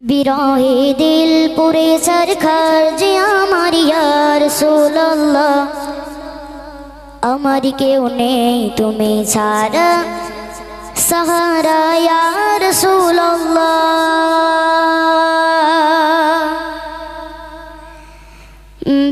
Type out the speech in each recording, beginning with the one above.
বিরহে দিল পুরে সরকার যে আমার ইয়া রাসূলুল্লাহ, আমার কেউ নেই তুমি ছাড়া সাহারা ইয়া রাসূলুল্লাহ।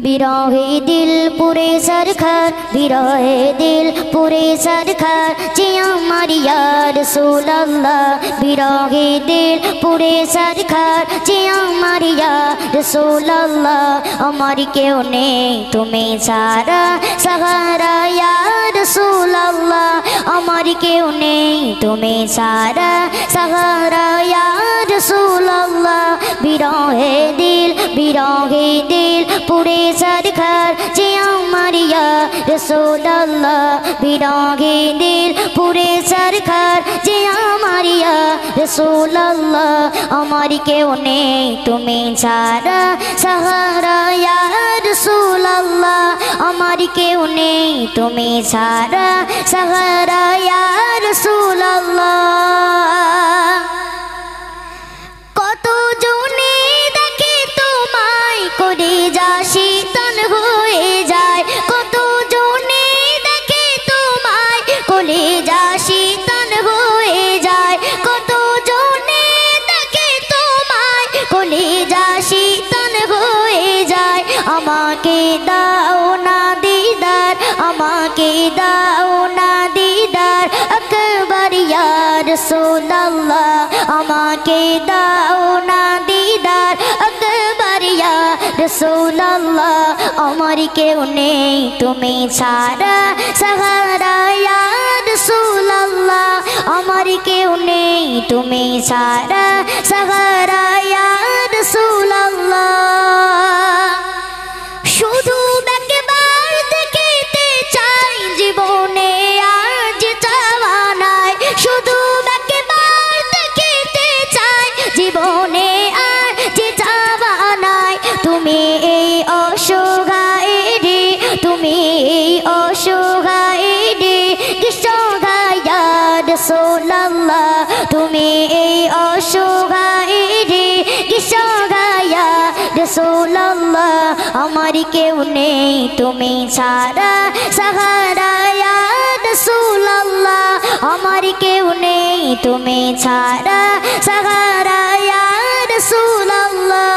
বিরহে দিল পুরে সরকার, বিরহে দিল পুরে সরকার যে আমার ইয়া রাসূলুল্লাহ, বিরহে দিল পুরে সরকার যে আমার ইয়া রাসূলুল্লাহ, আমার কেউ নেই তুমি ছাড়া সাহারা ইয়া রাসূলুল্লাহ, আমার কেউ নেই তুমি ছাড়া সাহারা ইয়া রাসূলুল্লাহ। বিরহে দিল পুরে সরকার যে আমার ইয়া রাসূলুল্লাহ, বিরহে দিল পুরে সরকার যে আমার ইয়া রাসূলুল্লাহ, আমার কেউ নেই তুমি ছাড়া সাহারা ইয়া রাসূলুল্লাহ, আমার কেউ নেই তুমি ছাড়া সাহারা ইয়া রাসূলুল্লাহ। কত জনে দেখে তোমায় করে যা শীতল হয়ে যায়, কত জনে দেখে তোমায় করে যা শীতল হয়ে যায়, কত জনে দেখে তোমায় করে যা শীতল হয়ে যায়। আমাকে দাও না দিদার, আমাকে দাও না দিদার আকবার ইয়া রাসূলুল্লাহ, আমাকে দাও না দিদার আকবার ইয়া রাসূলুল্লাহ, আমার কেউ নেই তুমি ছাড়া সাহারা ইয়া রাসূলুল্লাহ, আমার কেউ নেই তুমি ছাড়া সাহারা ইয়া রাসূলুল্লাহ। শুধু একবার দেখিতে চাই জীবনে আর যে চাওয়া নাই, শুধু একবার দেখিতে চাই জীবনে আর যে চাওয়া নাই। তুমি এই অসহায় রে, তুমি এই অসহায় রে কিসহায় ইয়া রাসূলুল্লাহ, তুমি এই অসহায় রে কিসহায় ইয়া রাসূলুল্লাহ, আমার কেউ নেই তুমি ছাড়া সাহারা ইয়া রাসূলুল্লাহ, আমার কেউ নেই তুমি ছাড়া সাহারা ইয়া রাসূলুল্লাহ।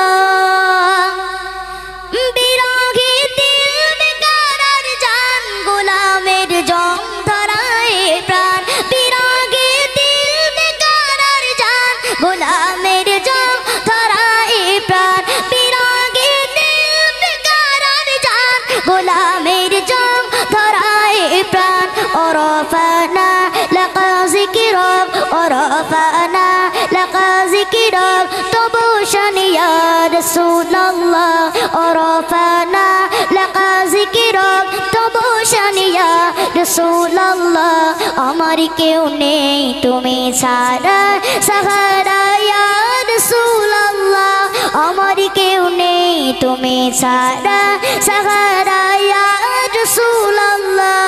বিরহে দিল বেকারার জান গোলামের জং ধরায় প্রাণ, বিরহে দিল বেকারার জান গোলামের জং ধরায় প্রাণ, বিরহে দিল বেকারার জান গোলামের জং ধরায় প্রাণ। ওরফানা লাকা যিকরাক, ওরফানা লাকা যিকরাক তবু শান ইয়া রাসূলুল্লাহ, ওরফানা লাকা যিকরাক তবু শান ইয়া রাসূলুল্লাহ, আমার কেউ নেই তুমি ছাড়া সাহারা ইয়া রাসূলুল্লাহ, আমার কেউ নেই তুমি ছাড়া সাহারা ইয়া রাসূলুল্লাহ।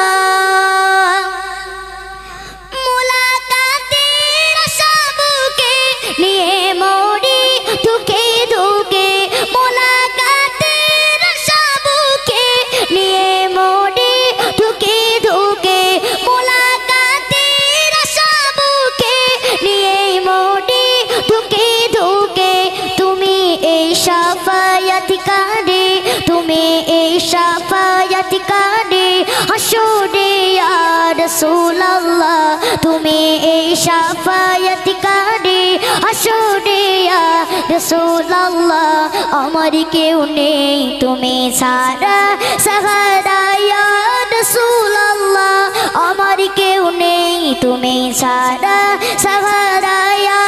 মুলাকাতের আশা বুকে নিয়ে মরি ধুকে ধুকে, মুলাকাতের আশা বুকে নিয়ে মরি ধুকে ধুকে, মুলাকাতের আশা বুকে নিয়ে মরি ধুকে ধুকে। তুমি এই শাফায়াতকারী, তুমি এই শাফায়াতকারী হাসরে ইয়া রাসূলুল্লাহ, তুমি এই শাফায়াতকারী হাসরে ইয়া রাসূলুল্লাহ, আমার কেউ নেই তুমি ছাড়া সাহারা ইয়া রাসূলুল্লাহ, আমার কেউ নেই তুমি ছাড়া সাহারা ইয়া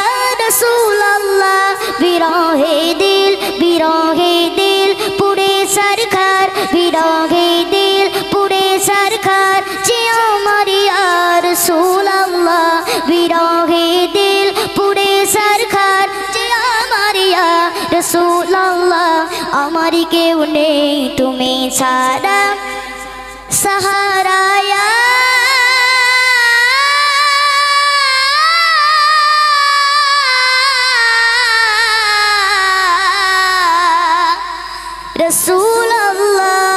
রাসূলুল্লাহ। বিরহে দিল পুরে সরকার, বিরহে দিল পুরে সরকার যে আমার ইয়া রাসূলুল্লাহ, বিরহে দিল পুরে সরকার যে আমার ইয়া রাসূলুল্লাহ, আমার কেউ নেই তুমি ছাড়া সাহারা ইয়া রসুল আল্লাহ